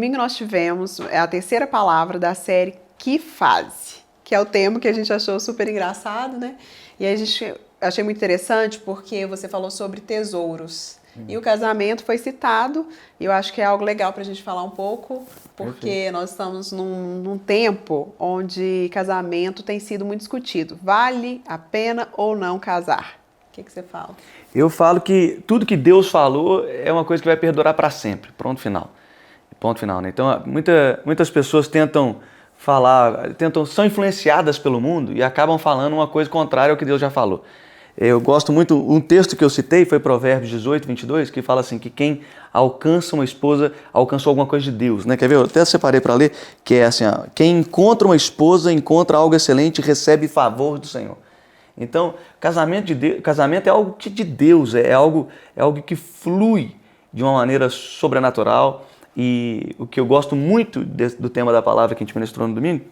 domingo nós tivemos a terceira palavra da série Que Fase, que é o tema que a gente achou super engraçado, né? E aí achei muito interessante porque você falou sobre tesouros. E o casamento foi citado, e eu acho que é algo legal para a gente falar um pouco, porque nós estamos num tempo onde casamento tem sido muito discutido. Vale a pena ou não casar? O que você fala? Eu falo que tudo que Deus falou é uma coisa que vai perdurar para sempre. Ponto final. Ponto final, né? Então, muitas pessoas são influenciadas pelo mundo e acabam falando uma coisa contrária ao que Deus já falou. Eu gosto muito, um texto que eu citei foi Provérbios 18, 22, que fala assim, que quem alcança uma esposa, alcançou alguma coisa de Deus, né? Quer ver? Eu até separei para ler, que é assim, ó, quem encontra uma esposa, encontra algo excelente e recebe favor do Senhor. Então, casamento é algo de Deus, é algo que flui de uma maneira sobrenatural. E o que eu gosto muito do tema da palavra que a gente ministrou no domingo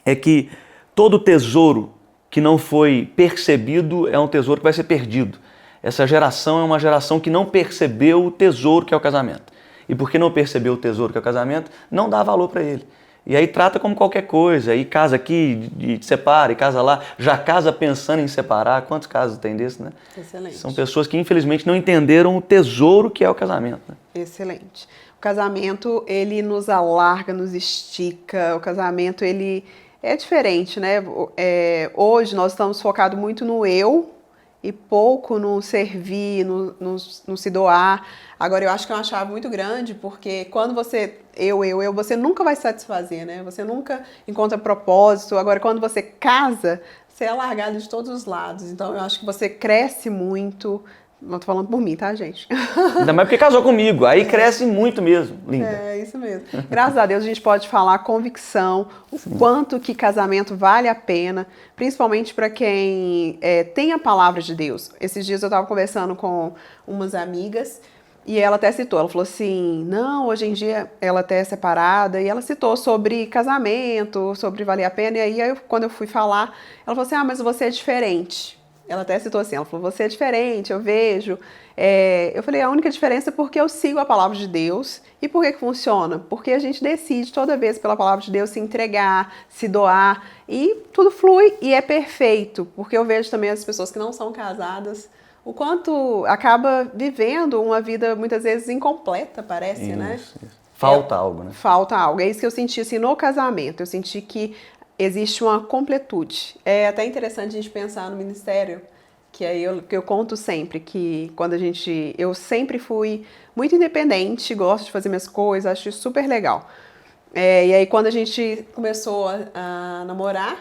é que todo tesouro que não foi percebido é um tesouro que vai ser perdido. Essa geração é uma geração que não percebeu o tesouro que é o casamento. E porque não percebeu o tesouro que é o casamento, não dá valor para ele. E aí trata como qualquer coisa, aí casa aqui, separa, e casa lá, já casa pensando em separar. Quantos casos tem desse, né? Excelente. São pessoas que infelizmente não entenderam o tesouro que é o casamento. Né? Excelente. O casamento, ele nos alarga, nos estica, o casamento, ele é diferente, né? Hoje nós estamos focados muito no eu e pouco no servir, no se doar. Agora, eu acho que é uma chave muito grande, porque quando você, você nunca vai satisfazer, né? Você nunca encontra propósito. Agora, quando você casa, você é largado de todos os lados. Então, eu acho que você cresce muito. Não tô falando por mim, tá, gente? Ainda mais porque casou comigo. Aí cresce muito mesmo, linda. É, isso mesmo. Graças a Deus a gente pode falar convicção, o quanto que casamento vale a pena, principalmente para quem tem a palavra de Deus. Esses dias eu estava conversando com umas amigas e ela até citou, ela falou assim, não, hoje em dia ela até é separada, e ela citou sobre casamento, sobre valer a pena, e aí quando eu fui falar, ela falou assim, mas você é diferente. Ela até citou assim, ela falou, você é diferente, eu vejo. Eu falei, a única diferença é porque eu sigo a palavra de Deus. E por que funciona? Porque a gente decide toda vez pela palavra de Deus se entregar, se doar, e tudo flui e é perfeito. Porque eu vejo também as pessoas que não são casadas, o quanto acaba vivendo uma vida muitas vezes incompleta, parece, isso, né? Isso. Falta algo, né? Falta algo. É isso que eu senti assim, no casamento. Eu senti que existe uma completude. É até interessante a gente pensar no ministério, que aí eu conto sempre, que quando eu sempre fui muito independente, gosto de fazer minhas coisas, acho isso super legal. E aí quando a gente começou a namorar,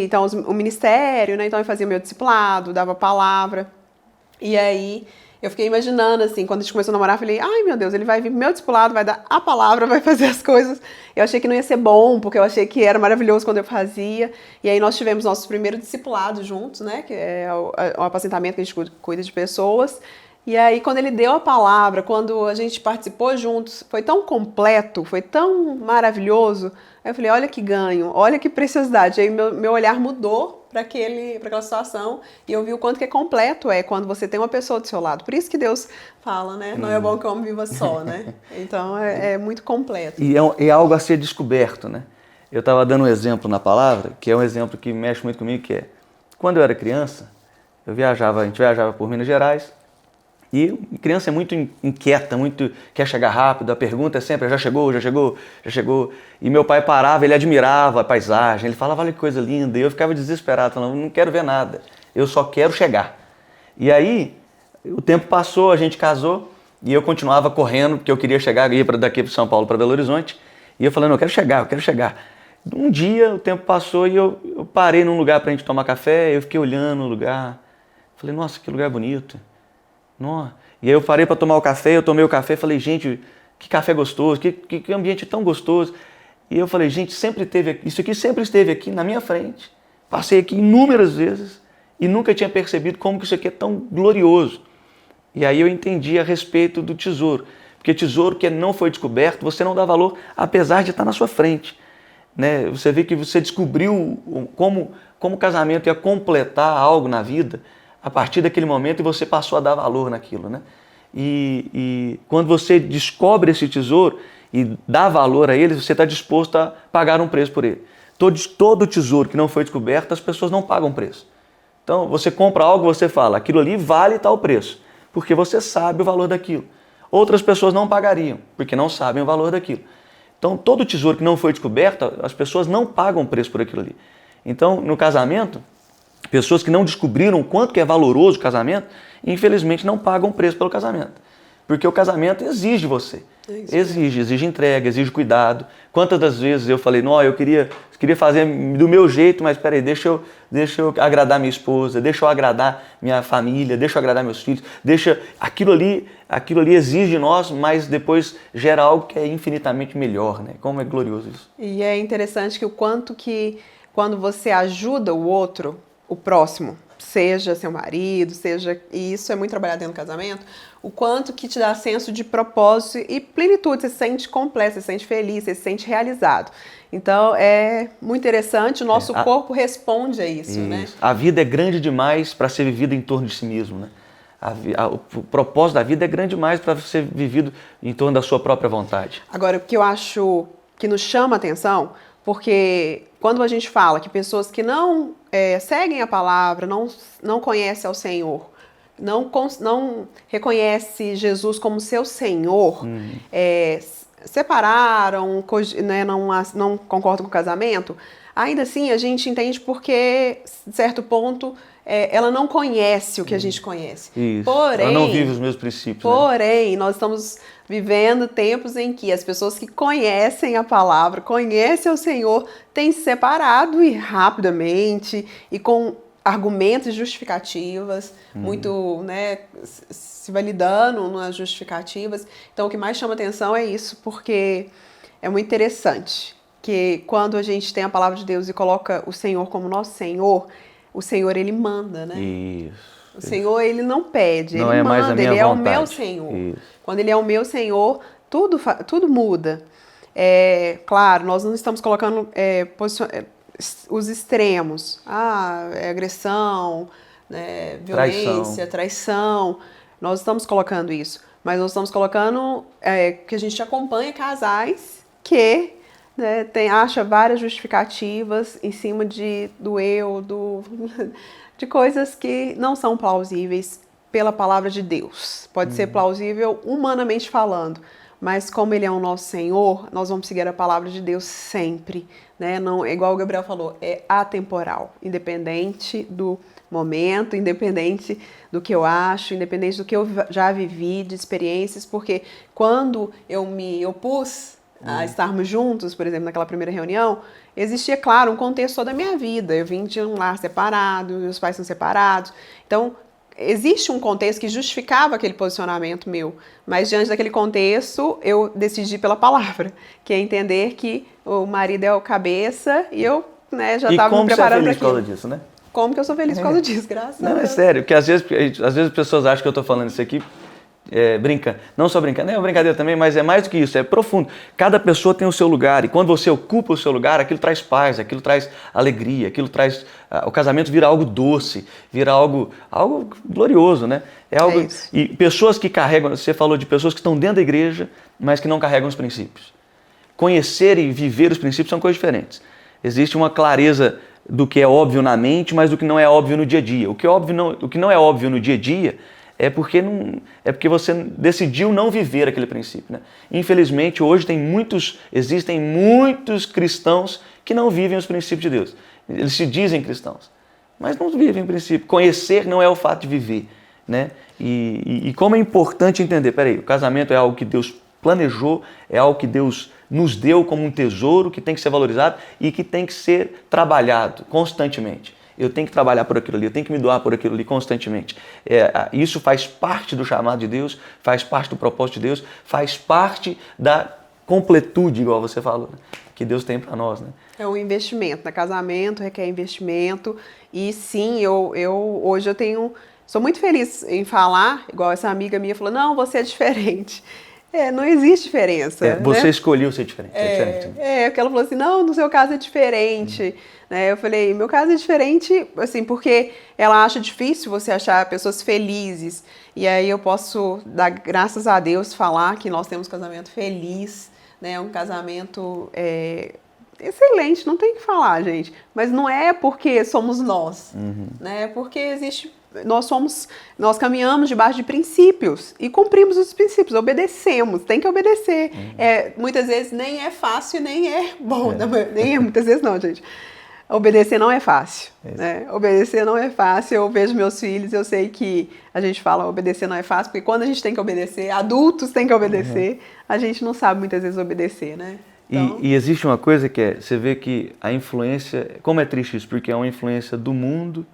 então o ministério, né, então eu fazia meu discipulado, dava palavra, e aí eu fiquei imaginando, assim, quando a gente começou a namorar, eu falei, ai meu Deus, ele vai vir pro meu discipulado, vai dar a palavra, vai fazer as coisas. Eu achei que não ia ser bom, porque eu achei que era maravilhoso quando eu fazia. E aí nós tivemos nossos primeiros discipulados juntos, né, que é o apacentamento que a gente cuida de pessoas. E aí quando ele deu a palavra, quando a gente participou juntos, foi tão completo, foi tão maravilhoso. Aí eu falei, olha que ganho, olha que preciosidade. Aí meu olhar mudou para aquela situação e eu vi o quanto que é completo quando você tem uma pessoa do seu lado. Por isso que Deus fala, né? Não é bom que o homem viva só, né? Então é muito completo. E é algo a ser descoberto, né? Eu estava dando um exemplo na palavra, que é um exemplo que mexe muito comigo, que é, quando eu era criança, a gente viajava por Minas Gerais, e criança é muito inquieta, muito quer chegar rápido, a pergunta é sempre, já chegou, já chegou, já chegou. E meu pai parava, ele admirava a paisagem, ele falava, olha que coisa linda, e eu ficava desesperado, falando, não quero ver nada, eu só quero chegar. E aí, o tempo passou, a gente casou, e eu continuava correndo, porque eu queria chegar, ia daqui para São Paulo, para Belo Horizonte, e eu falando, eu quero chegar. Um dia, o tempo passou e eu parei num lugar para a gente tomar café, eu fiquei olhando o lugar, falei, nossa, que lugar bonito. Nossa. E aí eu parei para tomar o café, eu tomei o café e falei, gente, que café gostoso, que ambiente tão gostoso. E eu falei, gente, isso aqui sempre esteve aqui na minha frente. Passei aqui inúmeras vezes e nunca tinha percebido como que isso aqui é tão glorioso. E aí eu entendi a respeito do tesouro. Porque tesouro que não foi descoberto, você não dá valor, apesar de estar na sua frente. Né? Você vê que você descobriu como o casamento ia completar algo na vida, a partir daquele momento, e você passou a dar valor naquilo, né? E quando você descobre esse tesouro, e dá valor a eles, você está disposto a pagar um preço por ele. Todo tesouro que não foi descoberto, as pessoas não pagam preço. Então, você compra algo, você fala, aquilo ali vale tal preço, porque você sabe o valor daquilo. Outras pessoas não pagariam, porque não sabem o valor daquilo. Então, todo tesouro que não foi descoberto, as pessoas não pagam preço por aquilo ali. Então, no casamento, pessoas que não descobriram o quanto que é valoroso o casamento, infelizmente não pagam preço pelo casamento. Porque o casamento exige você. Exige entrega, exige cuidado. Quantas das vezes eu falei, não, eu queria fazer do meu jeito, mas peraí, deixa eu agradar minha esposa, deixa eu agradar minha família, deixa eu agradar meus filhos, aquilo ali exige de nós, mas depois gera algo que é infinitamente melhor, né? Como é glorioso isso. E é interessante que o quanto que quando você ajuda o outro, o próximo, seja seu marido, e isso é muito trabalhado dentro do casamento, o quanto que te dá senso de propósito e plenitude, você se sente completo, você se sente feliz, você se sente realizado. Então é muito interessante, o nosso corpo responde a isso, né? A vida é grande demais para ser vivida em torno de si mesmo, né? O propósito da vida é grande demais para ser vivido em torno da sua própria vontade. Agora, o que eu acho que nos chama a atenção, porque quando a gente fala que pessoas que não seguem a palavra, não conhecem ao Senhor, não reconhecem Jesus como seu Senhor, separaram, né, não concordam com o casamento, ainda assim a gente entende porque, de certo ponto, ela não conhece o que a gente conhece. Isso. Porém, ela não vive os meus princípios. Porém, né? Nós estamos vivendo tempos em que as pessoas que conhecem a palavra, conhecem o Senhor, têm se separado e rapidamente e com argumentos e justificativas, muito, né, se validando nas justificativas. Então, o que mais chama atenção é isso, porque é muito interessante que quando a gente tem a palavra de Deus e coloca o Senhor como nosso Senhor, o Senhor, ele manda, né? Isso. O Senhor, ele não pede, não ele manda, mais a minha ele vontade. É o meu Senhor. Isso. Quando ele é o meu Senhor, tudo muda. Claro, nós não estamos colocando os extremos. Agressão, né, violência, traição. Nós estamos colocando isso. Mas nós estamos colocando que a gente acompanha casais que acha várias justificativas em cima do eu, de coisas que não são plausíveis pela palavra de Deus. Pode ser plausível humanamente falando, mas como ele é o nosso Senhor, nós vamos seguir a palavra de Deus sempre, né? Não, igual o Gabriel falou, é atemporal, independente do momento, independente do que eu acho, independente do que eu já vivi, de experiências, porque quando eu me opus a estarmos juntos, por exemplo, naquela primeira reunião, existia, claro, um contexto da minha vida. Eu vim de um lar separado, meus pais são separados. Então, existe um contexto que justificava aquele posicionamento meu. Mas, diante daquele contexto, eu decidi pela palavra, que é entender que o marido é o cabeça e eu já estava me preparando para aquilo. E como você é feliz por causa disso, né? Como que eu sou feliz por causa disso, graças a Deus. Não, é sério, porque às vezes as pessoas acham que eu estou falando isso aqui brincando. Não só brincando, é uma brincadeira também, mas é mais do que isso, é profundo. Cada pessoa tem o seu lugar e quando você ocupa o seu lugar, aquilo traz paz, aquilo traz alegria, aquilo traz... o casamento vira algo doce, vira algo glorioso, né? E pessoas que carregam, você falou de pessoas que estão dentro da igreja, mas que não carregam os princípios. Conhecer e viver os princípios são coisas diferentes. Existe uma clareza do que é óbvio na mente, mas do que não é óbvio no dia a dia. O que não é óbvio no dia a dia é porque você decidiu não viver aquele princípio, né? Infelizmente, hoje existem muitos cristãos que não vivem os princípios de Deus. Eles se dizem cristãos, mas não vivem o princípio. Conhecer não é o fato de viver, né? E como é importante entender, o casamento é algo que Deus planejou, é algo que Deus nos deu como um tesouro que tem que ser valorizado e que tem que ser trabalhado constantemente. Eu tenho que trabalhar por aquilo ali, eu tenho que me doar por aquilo ali constantemente. Isso faz parte do chamado de Deus, faz parte do propósito de Deus, faz parte da completude, igual você falou, né? Que Deus tem para nós, né? É um investimento, né? Casamento requer investimento e sim, hoje eu sou muito feliz em falar, igual essa amiga minha falou, não, você é diferente. Não existe diferença. Você escolheu ser diferente. Porque ela falou assim, não, no seu caso é diferente. Né? Eu falei, meu caso é diferente, assim, porque ela acha difícil você achar pessoas felizes. E aí eu posso dar graças a Deus, falar que nós temos casamento feliz, né? Um casamento excelente, não tem o que falar, gente. Mas não é porque somos nós, né? É porque nós caminhamos debaixo de princípios e cumprimos os princípios, obedecemos, tem que obedecer. Muitas vezes nem é fácil, nem é bom, muitas vezes não, gente. Obedecer não é fácil, né? Obedecer não é fácil. Eu vejo meus filhos, eu sei que a gente fala obedecer não é fácil, porque quando a gente tem que obedecer, adultos têm que obedecer, a gente não sabe muitas vezes obedecer, né? Então... E existe uma coisa que você vê que a influência, como é triste isso, porque é uma influência do mundo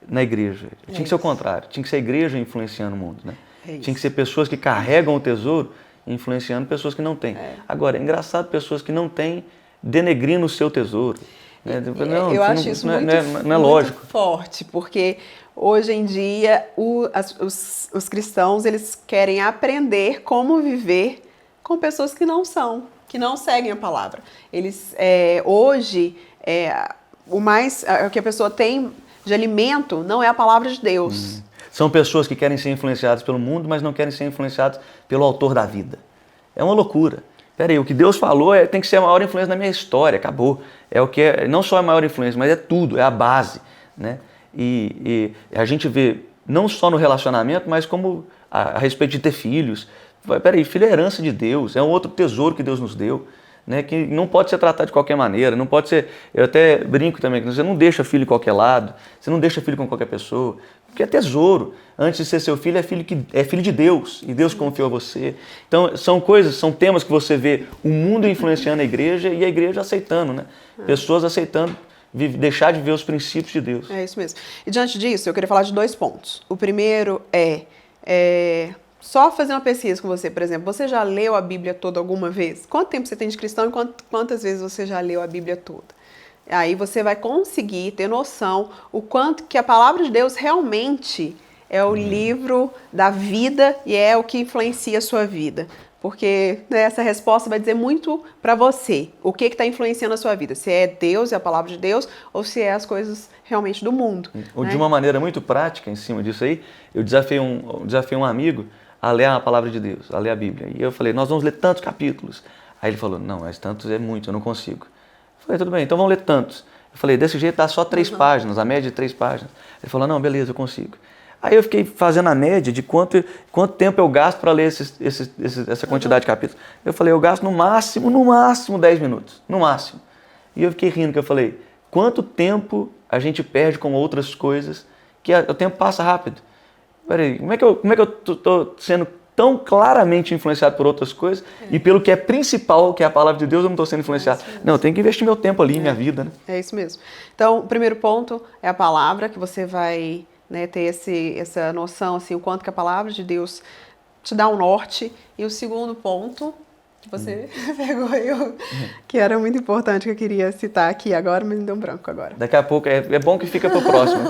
na igreja. Tinha que ser o contrário, tinha que ser a igreja influenciando o mundo, né? Tinha que ser pessoas que carregam o tesouro influenciando pessoas que não têm. Agora, é engraçado pessoas que não têm denegrindo o seu tesouro. Eu acho isso muito forte, porque hoje em dia os cristãos eles querem aprender como viver com pessoas que não seguem a palavra. Eles hoje o que a pessoa tem de alimento não é a palavra de Deus. São pessoas que querem ser influenciadas pelo mundo, mas não querem ser influenciadas pelo autor da vida. É uma loucura. Peraí, o que Deus falou tem que ser a maior influência na minha história, acabou. Não só a maior influência, mas é tudo, é a base, né? E a gente vê, não só no relacionamento, mas como a respeito de ter filhos. Peraí, filho é herança de Deus, é um outro tesouro que Deus nos deu, né? Que não pode ser tratado de qualquer maneira, não pode ser... Eu até brinco também, que você não deixa filho de qualquer lado, você não deixa filho com qualquer pessoa, porque é tesouro. Antes de ser seu filho, é filho de Deus, e Deus confiou a você. Então, são temas que você vê o mundo influenciando a igreja e a igreja aceitando, né? Pessoas aceitando deixar de ver os princípios de Deus. É isso mesmo. E diante disso, eu queria falar de 2 pontos. O primeiro só fazer uma pesquisa com você, por exemplo, você já leu a Bíblia toda alguma vez? Quanto tempo você tem de cristão e quantas vezes você já leu a Bíblia toda? Aí você vai conseguir ter noção o quanto que a palavra de Deus realmente é o livro da vida e é o que influencia a sua vida. Porque essa resposta vai dizer muito para você o que está influenciando a sua vida. Se é Deus, é a palavra de Deus, ou se é as coisas realmente do mundo. Ou de uma maneira muito prática em cima disso aí, eu desafiei um amigo a ler a palavra de Deus, a ler a Bíblia. E eu falei, nós vamos ler tantos capítulos. Aí ele falou, não, mas tantos é muito, eu não consigo. Eu falei, tudo bem, então vamos ler tantos. Eu falei, desse jeito dá só 3 páginas, a média de 3 páginas. Ele falou, não, beleza, eu consigo. Aí eu fiquei fazendo a média de quanto tempo eu gasto para ler essa quantidade de capítulos. Eu falei, eu gasto no máximo 10 minutos, no máximo. E eu fiquei rindo, que eu falei, quanto tempo a gente perde com outras coisas que o tempo passa rápido. Peraí, como é que eu estou sendo tão claramente influenciado por outras coisas e pelo que é principal, que é a palavra de Deus, eu não estou sendo influenciado. Não, eu tenho que investir meu tempo ali, minha vida, né? É isso mesmo. Então, o primeiro ponto é a palavra, que você vai ter essa noção, assim, o quanto que a palavra de Deus te dá um norte. E o segundo ponto, que você pegou eu, que era muito importante, que eu queria citar aqui agora, mas me deu um branco agora. Daqui a pouco, é bom que fica para o próximo.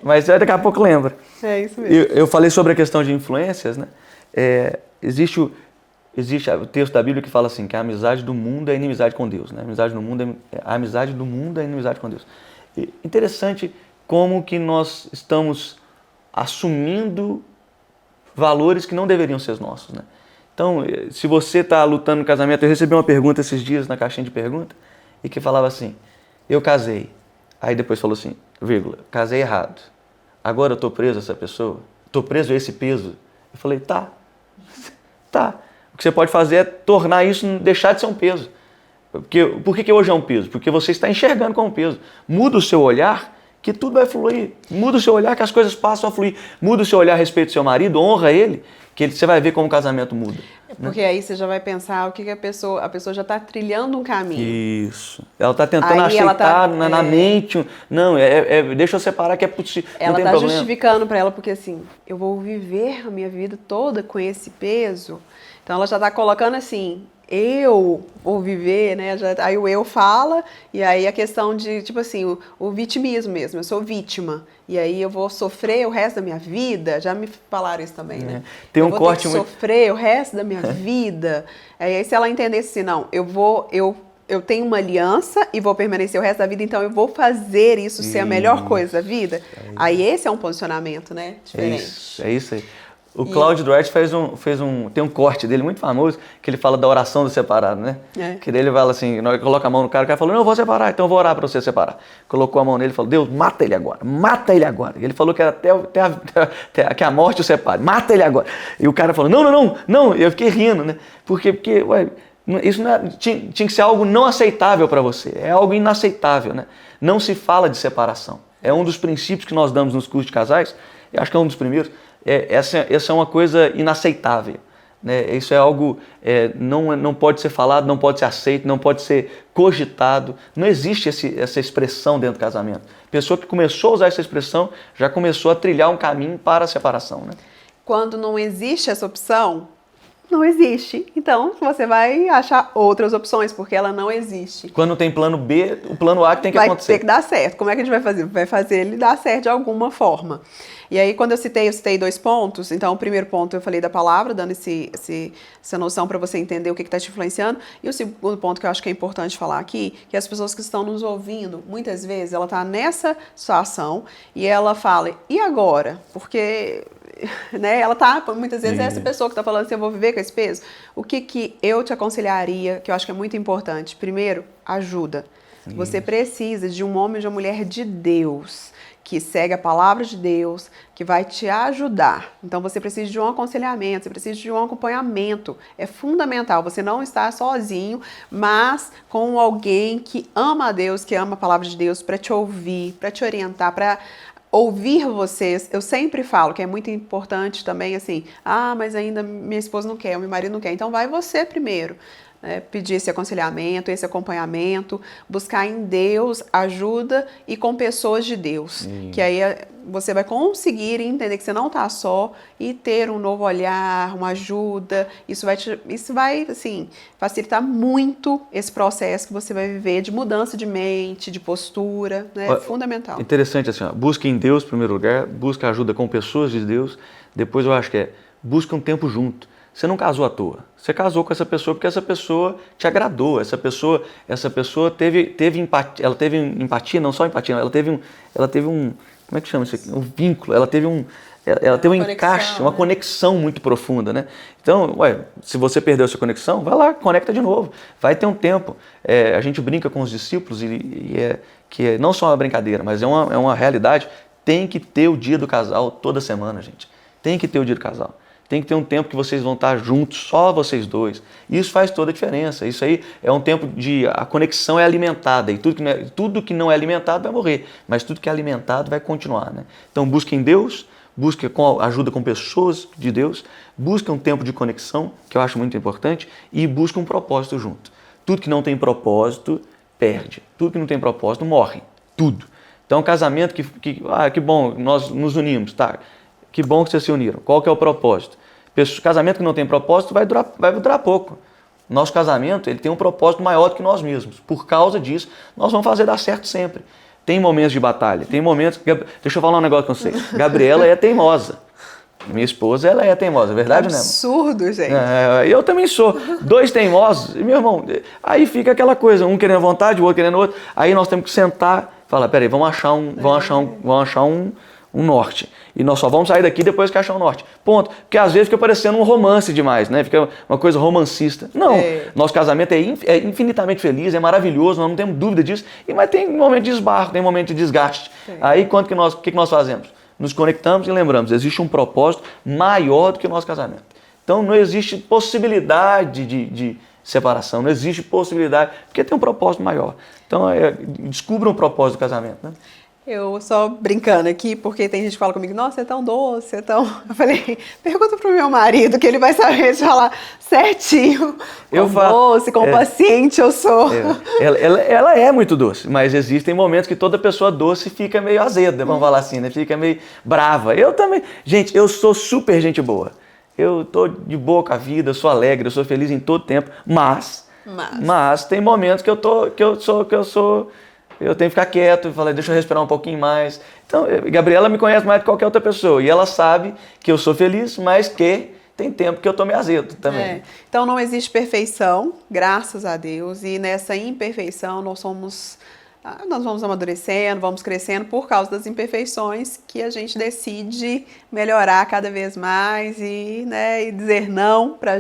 Mas daqui a pouco lembra. É isso mesmo. Eu falei sobre a questão de influências, né? Existe o texto da Bíblia que fala assim, que a amizade do mundo é inimizade com Deus, né? A amizade do mundo é inimizade com Deus. E interessante como que nós estamos assumindo valores que não deveriam ser os nossos, né? Então, se você está lutando no casamento, eu recebi uma pergunta esses dias na caixinha de pergunta, e que falava assim, eu casei, aí depois falou assim, vírgula, casei errado, agora eu estou preso a essa pessoa, estou preso a esse peso. Eu falei, tá, o que você pode fazer é tornar isso, deixar de ser um peso. Por que hoje é um peso? Porque você está enxergando como um peso. Muda o seu olhar, que tudo vai fluir. Muda o seu olhar, que as coisas passam a fluir. Muda o seu olhar a respeito do seu marido, honra ele, que você vai ver como o casamento muda. Porque aí você já vai pensar o que a pessoa já está trilhando um caminho. Isso. Ela está tentando aceitar na mente. Não, deixa eu separar que é possível. Ela está justificando para ela, porque assim, eu vou viver a minha vida toda com esse peso. Então ela já está colocando assim, eu vou viver, né? Aí o eu fala, e aí a questão de, tipo assim, o vitimismo mesmo, eu sou vítima. E aí eu vou sofrer o resto da minha vida, já me falaram isso também, né? Tem um eu vou corte ter que sofrer o resto da minha vida. Aí se ela entendesse assim, não, eu tenho uma aliança e vou permanecer o resto da vida, então eu vou fazer isso ser a melhor coisa da vida. Aí esse é um posicionamento, né? Diferente. É isso aí. O Claudio Duarte tem um corte dele muito famoso, que ele fala da oração do separado, né? Que daí ele fala assim, coloca a mão no cara, o cara fala, não, eu vou separar, então eu vou orar para você separar. Colocou a mão nele e falou, Deus, mata ele agora, mata ele agora. E ele falou que era que a morte o separe, mata ele agora. E o cara falou, não, eu fiquei rindo, né? Porque ué, isso não tinha que ser algo não aceitável para você, é algo inaceitável, né? Não se fala de separação. É um dos princípios que nós damos nos cursos de casais, eu acho que é um dos primeiros. Essa é uma coisa inaceitável, né? Isso é algo, não pode ser falado, não pode ser aceito, não pode ser cogitado. Não existe essa expressão dentro do casamento. A pessoa que começou a usar essa expressão já começou a trilhar um caminho para a separação, né? Quando não existe essa opção, não existe. Então você vai achar outras opções, porque ela não existe. Quando tem plano B, o plano A que tem que acontecer. Vai ter que dar certo. Como é que a gente vai fazer? Vai fazer ele dar certo de alguma forma. E aí, quando eu citei 2 pontos. Então, o primeiro ponto eu falei da palavra, dando essa noção para você entender o que está te influenciando. E o segundo ponto que eu acho que é importante falar aqui, que as pessoas que estão nos ouvindo, muitas vezes ela está nessa situação e ela fala, e agora? Porque, né, ela tá, muitas vezes é essa pessoa que está falando assim, eu vou viver com esse peso. O que eu te aconselharia, que eu acho que é muito importante? Primeiro, ajuda. Você precisa de um homem ou de uma mulher de Deus, que segue a palavra de Deus, que vai te ajudar. Então você precisa de um aconselhamento, você precisa de um acompanhamento. É fundamental você não estar sozinho, mas com alguém que ama a Deus, que ama a palavra de Deus, para te ouvir, para te orientar, para ouvir vocês. Eu sempre falo que é muito importante também assim, mas ainda minha esposa não quer, meu marido não quer. Então vai você primeiro. Pedir esse aconselhamento, esse acompanhamento, buscar em Deus ajuda e com pessoas de Deus, que aí você vai conseguir entender que você não está só e ter um novo olhar, uma ajuda. Isso vai assim, facilitar muito esse processo que você vai viver de mudança de mente, de postura, né? É fundamental. Interessante assim, busque em Deus em primeiro lugar, busque ajuda com pessoas de Deus, depois eu acho que busque um tempo junto. Você não casou à toa. Você casou com essa pessoa porque essa pessoa te agradou. Essa pessoa teve empatia. Ela teve empatia, não só empatia, ela teve um, como é que chama isso aqui? Um vínculo. Ela teve um encaixe, uma conexão muito profunda, né? Então, se você perdeu essa conexão, vai lá, conecta de novo. Vai ter um tempo. A gente brinca com os discípulos que não só uma brincadeira, mas é uma realidade. Tem que ter o dia do casal toda semana, gente. Tem que ter o dia do casal. Tem que ter um tempo que vocês vão estar juntos, só vocês dois. Isso faz toda a diferença. Isso aí é um tempo a conexão é alimentada. E tudo que não é alimentado vai morrer. Mas tudo que é alimentado vai continuar, né? Então busque em Deus, busque ajuda com pessoas de Deus, busque um tempo de conexão, que eu acho muito importante, e busque um propósito junto. Tudo que não tem propósito, perde. Tudo que não tem propósito, morre. Tudo. Então, casamento que bom, nós nos unimos, tá? Que bom que vocês se uniram. Qual que é o propósito? Casamento que não tem propósito vai durar pouco. Nosso casamento ele tem um propósito maior do que nós mesmos. Por causa disso, nós vamos fazer dar certo sempre. Tem momentos de batalha, tem momentos... Deixa eu falar um negócio com vocês. Gabriela é teimosa. Minha esposa, ela é teimosa, é verdade, né? Absurdo, gente. Eu também sou. 2 teimosos. E, meu irmão, aí fica aquela coisa, um querendo vontade, o outro querendo outro. Aí nós temos que sentar e falar, peraí, vamos achar um norte. E nós só vamos sair daqui depois que achar um norte. Ponto. Porque às vezes fica parecendo um romance demais, né? Fica uma coisa romancista. Não. Nosso casamento é infinitamente feliz, é maravilhoso, nós não temos dúvida disso. Mas tem momento de esbarro, tem momento de desgaste. Aí o que nós fazemos? Nos conectamos e lembramos, existe um propósito maior do que o nosso casamento. Então não existe possibilidade de separação, não existe possibilidade, porque tem um propósito maior. Então descubra um propósito do casamento, né? Eu só brincando aqui, porque tem gente que fala comigo, nossa, é tão doce, é tão... Eu falei, pergunta pro meu marido, que ele vai saber te falar certinho, doce, quão paciente eu sou. Ela é muito doce, mas existem momentos que toda pessoa doce fica meio azeda, vamos falar assim, né? Fica meio brava. Eu também. Gente, eu sou super gente boa. Eu tô de boa com a vida, eu sou alegre, eu sou feliz em todo tempo, mas tem momentos que eu tenho que ficar quieto e falar, deixa eu respirar um pouquinho mais. Então, Gabriela me conhece mais do que qualquer outra pessoa. E ela sabe que eu sou feliz, mas que tem tempo que eu tô meio azedo também. Então, não existe perfeição, graças a Deus. E nessa imperfeição, nós somos nós vamos amadurecendo, vamos crescendo por causa das imperfeições que a gente decide melhorar cada vez mais e, né, e dizer não para.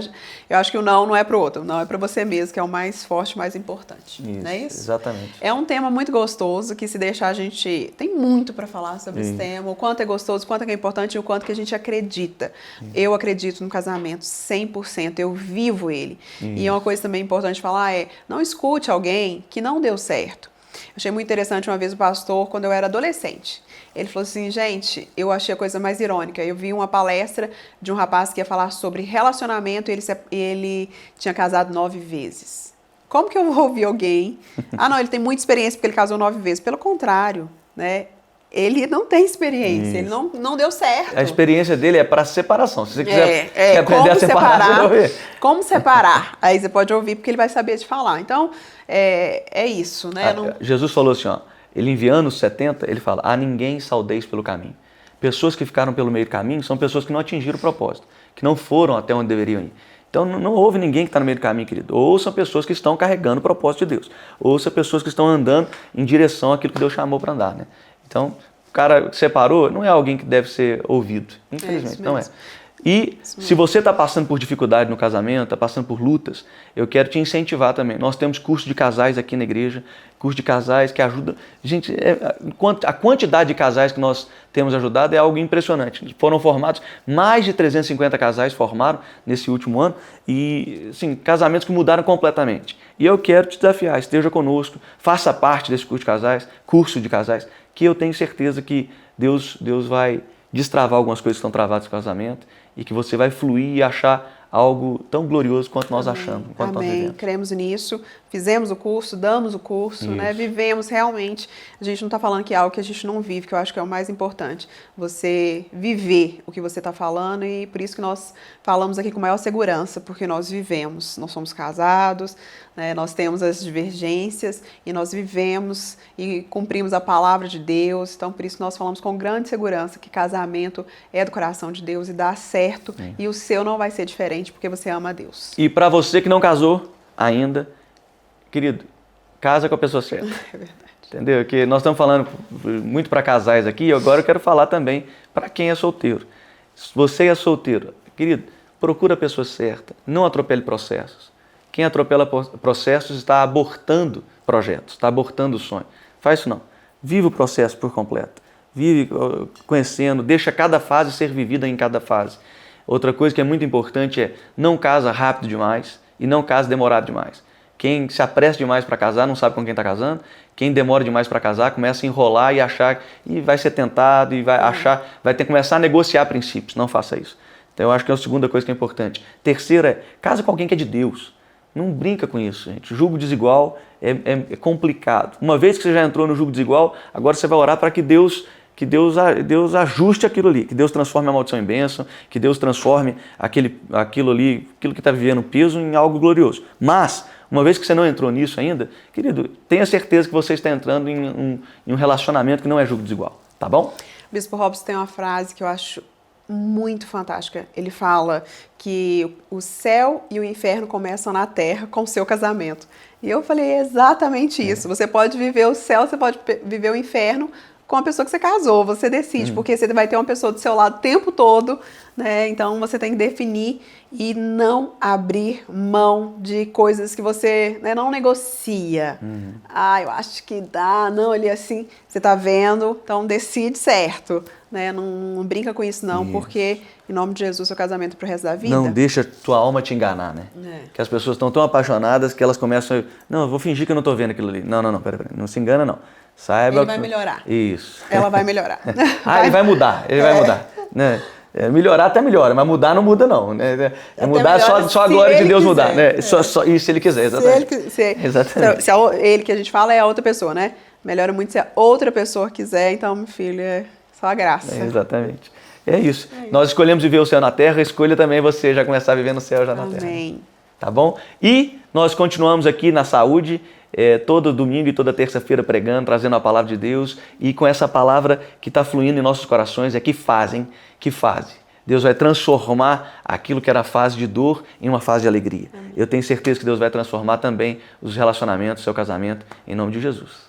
Eu acho que o não é para o outro, o não é para você mesmo, que é o mais forte, mais importante. Isso, não é isso? Exatamente. É um tema muito gostoso que, se deixar, a gente tem muito para falar sobre esse tema, o quanto é gostoso, o quanto é importante e o quanto que a gente acredita. Eu acredito no casamento 100%, eu vivo ele. E uma coisa também importante falar é: não escute alguém que não deu certo. Achei muito interessante uma vez o pastor, quando eu era adolescente. Ele falou assim: gente, eu achei a coisa mais irônica. Eu vi uma palestra de um rapaz que ia falar sobre relacionamento e ele tinha casado 9 vezes. Como que eu vou ouvir alguém? Não, ele tem muita experiência porque ele casou 9 vezes. Pelo contrário, né? Ele não tem experiência, ele não deu certo. A experiência dele é para separação. Se você quiser aprender a separar, como separar, aí você pode ouvir porque ele vai saber te falar. Então, é isso, né? Jesus falou assim, ó, ele enviando os 70, ele fala: a ninguém saudeis pelo caminho. Pessoas que ficaram pelo meio do caminho são pessoas que não atingiram o propósito, que não foram até onde deveriam ir. Então não houve ninguém que está no meio do caminho, querido. Ouça pessoas que estão carregando o propósito de Deus. Ouça pessoas que estão andando em direção àquilo que Deus chamou para andar, né? Então, o cara que separou não é alguém que deve ser ouvido, infelizmente, não é. E se você está passando por dificuldade no casamento, está passando por lutas, eu quero te incentivar também. Nós temos curso de casais aqui na igreja, curso de casais que ajuda. Gente, a quantidade de casais que nós temos ajudado é algo impressionante. Foram formados, mais de 350 casais formaram nesse último ano e, assim, casamentos que mudaram completamente. E eu quero te desafiar, esteja conosco, faça parte desse curso de casais, que eu tenho certeza que Deus vai destravar algumas coisas que estão travadas no casamento e que você vai fluir e achar algo tão glorioso quanto nós achamos, quanto nós vivemos. Cremos nisso, fizemos o curso, damos o curso, né? Vivemos realmente. A gente não está falando que é algo que a gente não vive, que eu acho que é o mais importante. Você viver o que você está falando, e por isso que nós falamos aqui com maior segurança, porque nós vivemos, nós somos casados, né? Nós temos as divergências e nós vivemos e cumprimos a palavra de Deus. Então, por isso nós falamos com grande segurança que casamento é do coração de Deus e dá certo. E o seu não vai ser diferente, porque você ama a Deus. E para você que não casou ainda, querido, casa com a pessoa certa. É verdade. Entendeu? Que nós estamos falando muito para casais aqui, e agora eu quero falar também para quem é solteiro. Se você é solteiro, querido, procura a pessoa certa, não atropele processos. Quem atropela processos está abortando projetos, está abortando o sonho. Faz isso não. Vive o processo por completo. Vive conhecendo, deixa cada fase ser vivida em cada fase. Outra coisa que é muito importante é: não casa rápido demais e não casa demorado demais. Quem se apressa demais para casar não sabe com quem está casando. Quem demora demais para casar começa a enrolar e achar, e vai ser tentado e vai achar, vai ter que começar a negociar princípios. Não faça isso. Então eu acho que é a segunda coisa que é importante. Terceira é: casa com alguém que é de Deus. Não brinca com isso, gente. Jugo desigual é complicado. Uma vez que você já entrou no jugo desigual, agora você vai orar para que Deus ajuste aquilo ali, que Deus transforme a maldição em bênção, que Deus transforme aquilo que está vivendo peso em algo glorioso. Mas, uma vez que você não entrou nisso ainda, querido, tenha certeza que você está entrando em um relacionamento que não é jugo desigual, tá bom? Bispo Robson tem uma frase que eu acho muito fantástica. Ele fala que o céu e o inferno começam na terra com o seu casamento. E eu falei exatamente isso. Você pode viver o céu, você pode viver o inferno com a pessoa que você casou, você decide, porque você vai ter uma pessoa do seu lado o tempo todo, né? Então você tem que definir e não abrir mão de coisas que você, né, não negocia. Eu acho que dá, não, ali assim, você tá vendo, então decide certo, né? Não brinca com isso não, porque em nome de Jesus, seu casamento é pro resto da vida. Não deixa tua alma te enganar, né? Que as pessoas estão tão apaixonadas que elas começam a... Não, eu vou fingir que eu não tô vendo aquilo ali. Não, pera, não se engana não. Saiba. Ele vai melhorar. Isso. Ela vai melhorar. Ele vai mudar, vai mudar. Né? Melhorar até melhora, mas mudar não muda não. Né? Mudar só a glória de Deus quiser, mudar. Né? Só isso se ele quiser, exatamente. Exatamente. Se ele que a gente fala é a outra pessoa, né? Melhora muito se a outra pessoa quiser, então, meu filho, é só a graça. Exatamente. É isso. Nós escolhemos viver o céu na terra, escolha também você já começar a viver no céu já na terra. Amém. Tá bom? E nós continuamos aqui na saúde, todo domingo e toda terça-feira pregando, trazendo a palavra de Deus, e com essa palavra que está fluindo em nossos corações, que fase. Deus vai transformar aquilo que era fase de dor em uma fase de alegria. Eu tenho certeza que Deus vai transformar também os relacionamentos, seu casamento, em nome de Jesus.